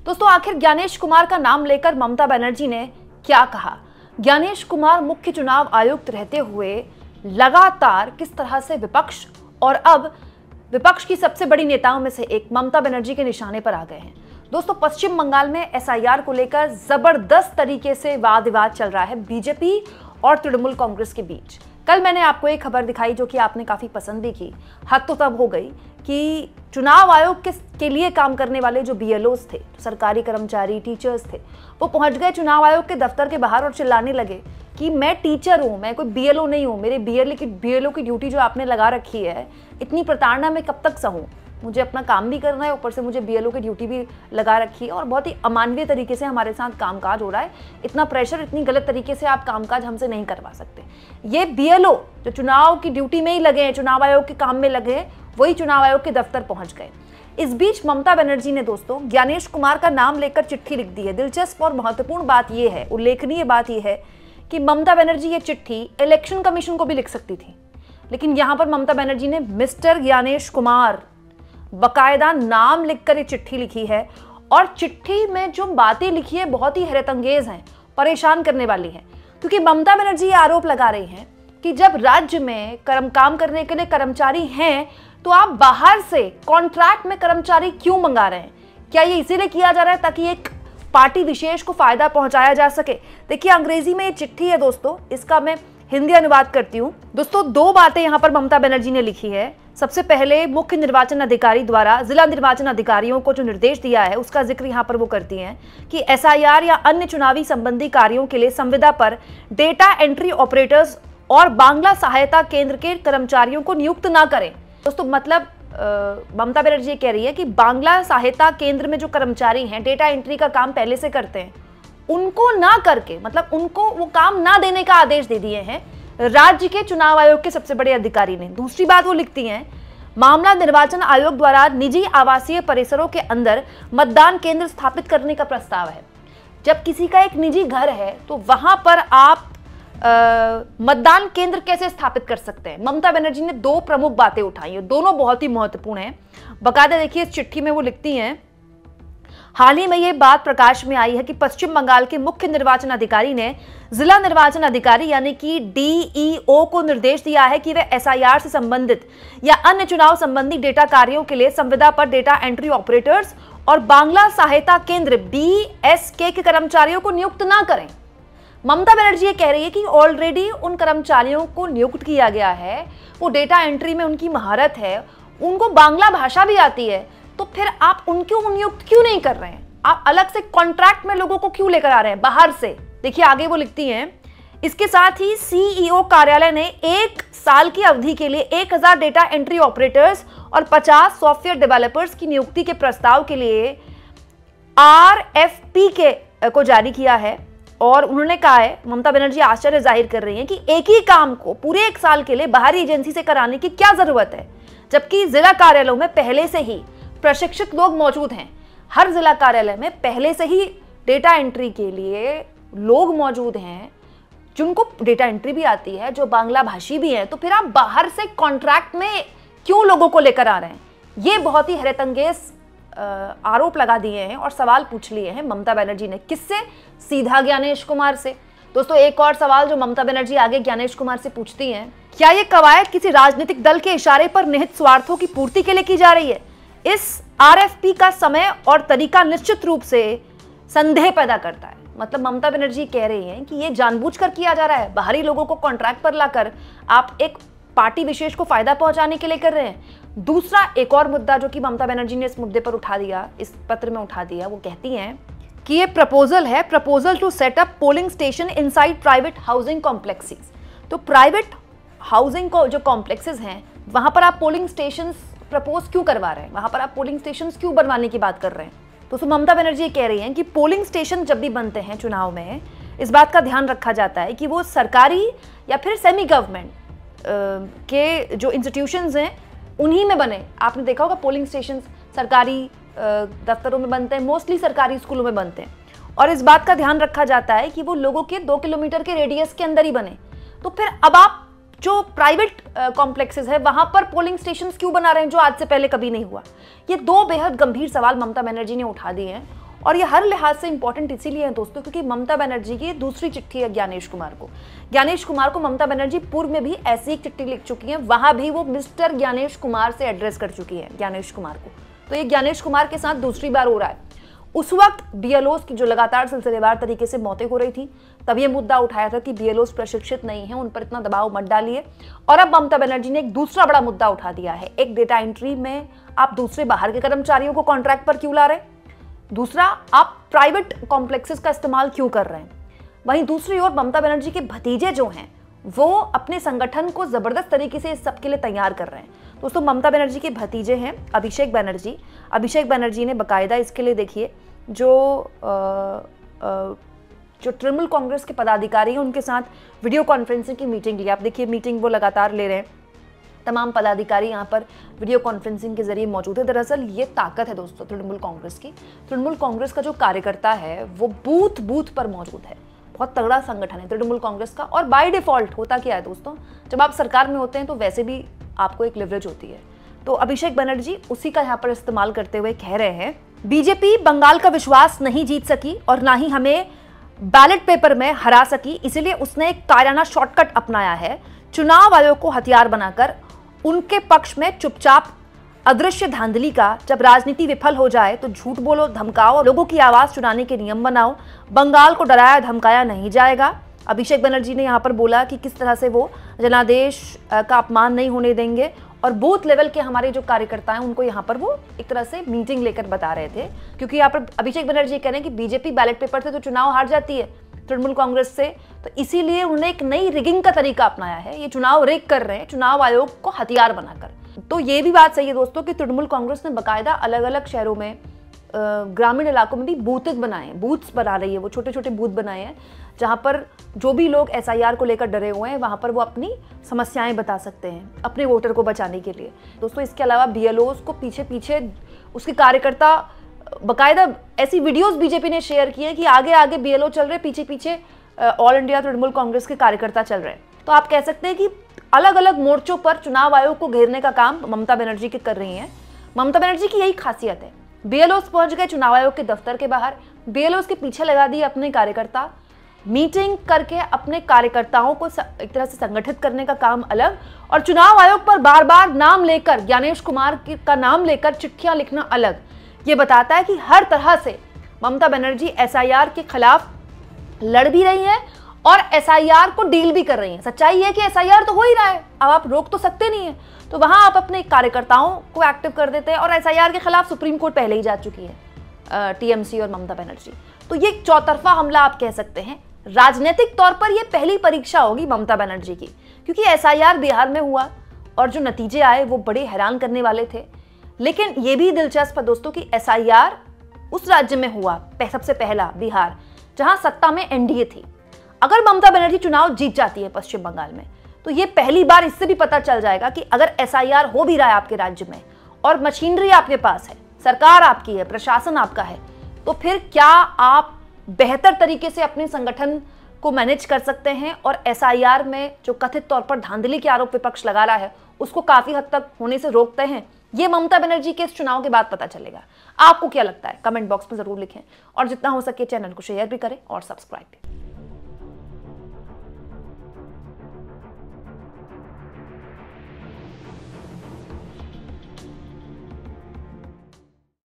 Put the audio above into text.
दोस्तों, आखिर ज्ञानेश कुमार का नाम लेकर ममता बनर्जी ने क्या कहा? ज्ञानेश कुमार मुख्य चुनाव आयुक्त रहते हुए लगातार किस तरह से विपक्ष और अब विपक्ष की सबसे बड़ी नेताओं में से एक ममता बनर्जी के निशाने पर आ गए हैं। दोस्तों, पश्चिम बंगाल में एसआईआर को लेकर जबरदस्त तरीके से वाद विवाद चल रहा है बीजेपी और तृणमूल कांग्रेस के बीच। कल मैंने आपको एक खबर दिखाई जो कि आपने काफी पसंद भी की। हद तो तब हो गई कि चुनाव आयोग के लिए काम करने वाले जो बीएलओस थे, सरकारी कर्मचारी, टीचर्स थे, वो पहुंच गए चुनाव आयोग के दफ्तर के बाहर और चिल्लाने लगे कि मैं टीचर हूं, मैं कोई बीएलओ नहीं हूं, मेरे बीएलओ की ड्यूटी जो आपने लगा रखी है, इतनी प्रताड़ना मैं कब तक सहूं? मुझे अपना काम भी करना है, ऊपर से मुझे बीएलओ की ड्यूटी भी लगा रखी है और बहुत ही अमानवीय तरीके से हमारे साथ कामकाज हो रहा है। इतना प्रेशर, इतनी गलत तरीके से आप कामकाज हमसे नहीं करवा सकते। ये बीएलओ जो चुनाव की ड्यूटी में ही लगे हैं, चुनाव आयोग के काम में लगे हैं, वही चुनाव आयोग के दफ्तर पहुंच गए। इस बीच ममता बनर्जी ने दोस्तों ज्ञानेश कुमार का नाम लेकर चिट्ठी लिख दी है। दिलचस्प और महत्वपूर्ण बात यह है, उल्लेखनीय बात यह है कि ममता बनर्जी ये चिट्ठी इलेक्शन कमीशन को भी लिख सकती थी, लेकिन यहां पर ममता बनर्जी ने मिस्टर ज्ञानेश कुमार बकायदा नाम लिखकर ये चिट्ठी लिखी है। और चिट्ठी में जो बातें लिखी है बहुत ही हैरतअंगेज हैं, परेशान करने वाली हैं, क्योंकि ममता बनर्जी ये आरोप लगा रही हैं कि जब राज्य में काम करने के लिए कर्मचारी हैं तो आप बाहर से कॉन्ट्रैक्ट में कर्मचारी क्यों मंगा रहे हैं? क्या ये इसीलिए किया जा रहा है ताकि एक पार्टी विशेष को फायदा पहुंचाया जा सके? देखिए, अंग्रेजी में ये चिट्ठी है दोस्तों, इसका मैं हिंदी अनुवाद करती हूँ। दोस्तों, दो बातें यहाँ पर ममता बनर्जी ने लिखी है। सबसे पहले मुख्य निर्वाचन अधिकारी द्वारा जिला निर्वाचन अधिकारियों को जो निर्देश दिया है उसका जिक्र यहाँ पर वो करती हैं कि एसआईआर या अन्य चुनावी संबंधी कार्यों के लिए संविदा पर डेटा एंट्री ऑपरेटर्स और बांग्ला सहायता केंद्र के कर्मचारियों को नियुक्त ना करें। दोस्तों, मतलब ममता बनर्जी कह रही है कि बांग्ला सहायता केंद्र में जो कर्मचारी हैं, डेटा एंट्री का काम पहले से करते हैं, उनको ना करके, मतलब उनको वो काम ना देने का आदेश दे दिए हैं राज्य के चुनाव आयोग के सबसे बड़े अधिकारी ने। दूसरी बात वो लिखती हैं, मामला निर्वाचन आयोग द्वारा निजी आवासीय परिसरों के अंदर मतदान केंद्र स्थापित करने का प्रस्ताव है। जब किसी का एक निजी घर है तो वहां पर आप मतदान केंद्र कैसे स्थापित कर सकते हैं? ममता बनर्जी ने दो प्रमुख बातें उठाई हैं, दोनों बहुत ही महत्वपूर्ण हैं। बकायदा देखिए, इस चिट्ठी में वो लिखती हैं, हाल ही में यह बात प्रकाश में आई है कि पश्चिम बंगाल के मुख्य निर्वाचन अधिकारी ने जिला निर्वाचन अधिकारी यानी कि डीईओ को निर्देश दिया है कि वे एसआईआर से संबंधित या अन्य चुनाव संबंधी डेटा कार्यों के लिए संविदा पर डेटा एंट्री ऑपरेटर्स और बांग्ला सहायता केंद्र बीएसके के कर्मचारियों को नियुक्त ना करें। ममता बनर्जी ये कह रही है कि ऑलरेडी उन कर्मचारियों को नियुक्त किया गया है, वो डेटा एंट्री में उनकी महारत है, उनको बांग्ला भाषा भी आती है, तो फिर आप उनको नियुक्त क्यों नहीं कर रहे हैं? आप अलग से कॉन्ट्रैक्ट में लोगों को क्यों लेकर आ रहे हैं बाहर से? देखिए, आगे वो लिखती हैं, इसके साथ ही सीईओ कार्यालय ने 1 साल की अवधि के लिए 1000 डेटा एंट्री ऑपरेटर्स और 50 सॉफ्टवेयर डेवलपर्स की नियुक्ति के प्रस्ताव के लिए आरएफपी को जारी किया है। और उन्होंने कहा है, ममता बनर्जी आश्चर्य जाहिर कर रही हैं कि एक ही काम को पूरे 1 साल के लिए बाहरी एजेंसी से कराने की क्या जरूरत है, जबकि जिला कार्यालयों में पहले से ही प्रशिक्षित लोग मौजूद हैं। हर जिला कार्यालय में पहले से ही डेटा एंट्री के लिए लोग मौजूद हैं जिनको डेटा एंट्री भी आती है, जो बांग्ला भाषी भी हैं। तो फिर आप बाहर से कॉन्ट्रैक्ट में क्यों लोगों को लेकर आ रहे हैं? ये बहुत ही हैरतअंगेज आरोप लगा दिए हैं और सवाल पूछ लिए हैं ममता बनर्जी ने। किससे? सीधा ज्ञानेश कुमार से। दोस्तों, एक और सवाल जो ममता बनर्जी आगे ज्ञानेश कुमार से पूछती हैं, क्या ये कवायद किसी राजनीतिक दल के इशारे पर निहित स्वार्थों की पूर्ति के लिए की जा रही है? इस आरएफपी का समय और तरीका निश्चित रूप से संदेह पैदा करता है। मतलब ममता बनर्जी कह रही हैं कि ये जानबूझकर किया जा रहा है, बाहरी लोगों को कॉन्ट्रैक्ट पर लाकर आप एक पार्टी विशेष को फायदा पहुंचाने के लिए कर रहे हैं। दूसरा एक और मुद्दा जो कि ममता बनर्जी ने इस मुद्दे पर उठा दिया, इस पत्र में उठा दिया, वो कहती हैं कि ये प्रपोजल है, proposal to set up polling station inside private housing complexes. तो प्राइवेट हाउसिंग को जो कॉम्प्लेक्सेस हैं वहां पर आप पोलिंग स्टेशन प्रपोज क्यों करवा रहे हैं? वहां पर आप पोलिंग स्टेशन क्यों बनवाने की बात कर रहे हैं? तो ममता बनर्जी कह रही हैं कि पोलिंग स्टेशन जब भी बनते हैं चुनाव में, इस बात का ध्यान रखा जाता है कि वो सरकारी या फिर सेमी गवर्नमेंट के जो इंस्टीट्यूशंस हैं उन्हीं में बने। आपने देखा होगा पोलिंग स्टेशन सरकारी दफ्तरों में बनते हैं, मोस्टली सरकारी स्कूलों में बनते हैं, और इस बात का ध्यान रखा जाता है कि वो लोगों के 2 किलोमीटर के रेडियस के अंदर ही बने। तो फिर अब आप जो प्राइवेट कॉम्प्लेक्सेस है वहां पर पोलिंग स्टेशंस क्यों बना रहे हैं, जो आज से पहले कभी नहीं हुआ? ये 2 बेहद गंभीर सवाल ममता बनर्जी ने उठा दिए हैं और ये हर लिहाज से इंपॉर्टेंट इसीलिए है दोस्तों क्योंकि ममता बनर्जी की दूसरी चिट्ठी है ज्ञानेश कुमार को। ज्ञानेश कुमार को ममता बनर्जी पूर्व में भी ऐसी एक चिट्ठी लिख चुकी है, वहां भी वो मिस्टर ज्ञानेश कुमार से एड्रेस कर चुकी है ज्ञानेश कुमार को। तो ये ज्ञानेश कुमार के साथ दूसरी बार हो रहा है। उस वक्त बीएलओस की जो लगातार सिलसिलेवार तरीके से मौतें हो रही थी, तब ये मुद्दा उठाया था कि बीएलओस प्रशिक्षित नहीं है, उन पर इतना दबाव मत डालिए। और अब ममता बनर्जी ने एक दूसरा बड़ा मुद्दा उठा दिया है, एक डेटा एंट्री में आप दूसरे बाहर के कर्मचारियों को कॉन्ट्रैक्ट पर क्यों ला रहे हैं, दूसरा आप प्राइवेट कॉम्प्लेक्सेस का इस्तेमाल क्यों कर रहे हैं। वहीं दूसरी ओर ममता बनर्जी के भतीजे जो हैं वो अपने संगठन को जबरदस्त तरीके से इस सबके लिए तैयार कर रहे हैं। दोस्तों ममता बनर्जी के भतीजे हैं अभिषेक बनर्जी ने बकायदा इसके लिए देखिए जो तृणमूल कांग्रेस के पदाधिकारी हैं उनके साथ वीडियो कॉन्फ्रेंसिंग की मीटिंग ली। आप देखिए मीटिंग वो लगातार ले रहे हैं, तमाम पदाधिकारी यहाँ पर वीडियो कॉन्फ्रेंसिंग के जरिए मौजूद है। दरअसल ये ताकत है दोस्तों तृणमूल कांग्रेस की। तृणमूल कांग्रेस का जो कार्यकर्ता है वो बूथ बूथ पर मौजूद है। बहुत तगड़ा संगठन है तृणमूल कांग्रेस का। और बाय डिफॉल्ट होता क्या है दोस्तों, जब आप सरकार में होते हैं तो वैसे भी आपको एक लिवरेज होती है। तो अभिषेक बनर्जी उसी का यहाँ पर इस्तेमाल करते हुए कह रहे हैं, बीजेपी बंगाल का विश्वास नहीं जीत सकी और ना ही हमें बैलेट पेपर में हरा सकी, इसलिए उसने एक कायराना शॉर्टकट अपनाया है। चुनाव आयोग को हथियार बनाकर उनके पक्ष में चुपचाप अदृश्य धांधली का, जब राजनीति विफल हो जाए तो झूठ बोलो, धमकाओ, लोगों की आवाज चुराने के नियम बनाओ। बंगाल को डराया धमकाया नहीं जाएगा। अभिषेक बनर्जी ने यहाँ पर बोला कि किस तरह से वो जनादेश का अपमान नहीं होने देंगे और बूथ लेवल के हमारे जो कार्यकर्ता हैं उनको यहाँ पर वो एक तरह से मीटिंग लेकर बता रहे थे, क्योंकि यहाँ पर अभिषेक बनर्जी कह रहे हैं कि बीजेपी बैलेट पेपर से तो चुनाव हार जाती है तृणमूल कांग्रेस से, तो इसीलिए उन्होंने एक नई रिगिंग का तरीका अपनाया है। ये चुनाव रिग कर रहे हैं चुनाव आयोग को हथियार बनाकर। तो ये भी बात सही है दोस्तों कि तृणमूल कांग्रेस ने बाकायदा अलग अलग शहरों में ग्रामीण इलाकों में भी बूथ्स बनाए हैं, बूथ्स बना रही है, वो छोटे छोटे बूथ बनाए हैं जहां पर जो भी लोग एसआईआर को लेकर डरे हुए हैं वहां पर वो अपनी समस्याएं बता सकते हैं अपने वोटर को बचाने के लिए। दोस्तों इसके अलावा बीएलओस को पीछे पीछे उसके कार्यकर्ता, बाकायदा ऐसी वीडियोस बीजेपी ने शेयर की है कि आगे आगे बीएलओ चल रहे, पीछे पीछे ऑल इंडिया तृणमूल कांग्रेस के कार्यकर्ता चल रहे हैं। तो आप कह सकते हैं कि अलग अलग मोर्चों पर चुनाव आयोग को घेरने का काम ममता बनर्जी के कर रही हैं। ममता बनर्जी की यही खासियत है। बीएलओस पहुंच गए चुनाव आयोग के दफ्तर के बाहर, बीएलओस के पीछे लगा दिए अपने कार्यकर्ता, मीटिंग करके अपने कार्यकर्ताओं को एक तरह से संगठित करने का काम अलग, और चुनाव आयोग पर बार बार नाम लेकर ज्ञानेश कुमार का नाम लेकर चिट्ठियां लिखना अलग। ये बताता है कि हर तरह से ममता बनर्जी एसआईआर के खिलाफ लड़ भी रही है और एसआईआर को डील भी कर रही है। सच्चाई है कि एसआईआर तो हो ही रहा है, अब आप रोक तो सकते नहीं है, तो वहां आप अपने कार्यकर्ताओं को एक्टिव कर देते हैं। और एसआईआर के खिलाफ सुप्रीम कोर्ट पहले ही जा चुकी है टीएमसी और ममता बनर्जी। तो ये चौतरफा हमला आप कह सकते हैं। राजनीतिक तौर पर यह पहली परीक्षा होगी ममता बनर्जी की, क्योंकि एसआईआर बिहार में हुआ और जो नतीजे आए वो बड़े हैरान करने वाले थे। लेकिन यह भी दिलचस्प है दोस्तों कि एसआईआर उस राज्य में हुआ सबसे पहला, बिहार, जहां सत्ता में एनडीए थी। अगर ममता बनर्जी चुनाव जीत जाती है पश्चिम बंगाल में, तो ये पहली बार इससे भी पता चल जाएगा कि अगर एसआईआर हो भी रहा है आपके राज्य में और मशीनरी आपके पास है, सरकार आपकी है, प्रशासन आपका है, तो फिर क्या आप बेहतर तरीके से अपने संगठन को मैनेज कर सकते हैं और एसआईआर में जो कथित तौर पर धांधली के आरोप विपक्ष लगा रहा है उसको काफी हद तक होने से रोकते हैं। ये ममता बनर्जी के इस चुनाव के बाद पता चलेगा। आपको क्या लगता है कमेंट बॉक्स में जरूर लिखें और जितना हो सके चैनल को शेयर भी करें और सब्सक्राइब भी।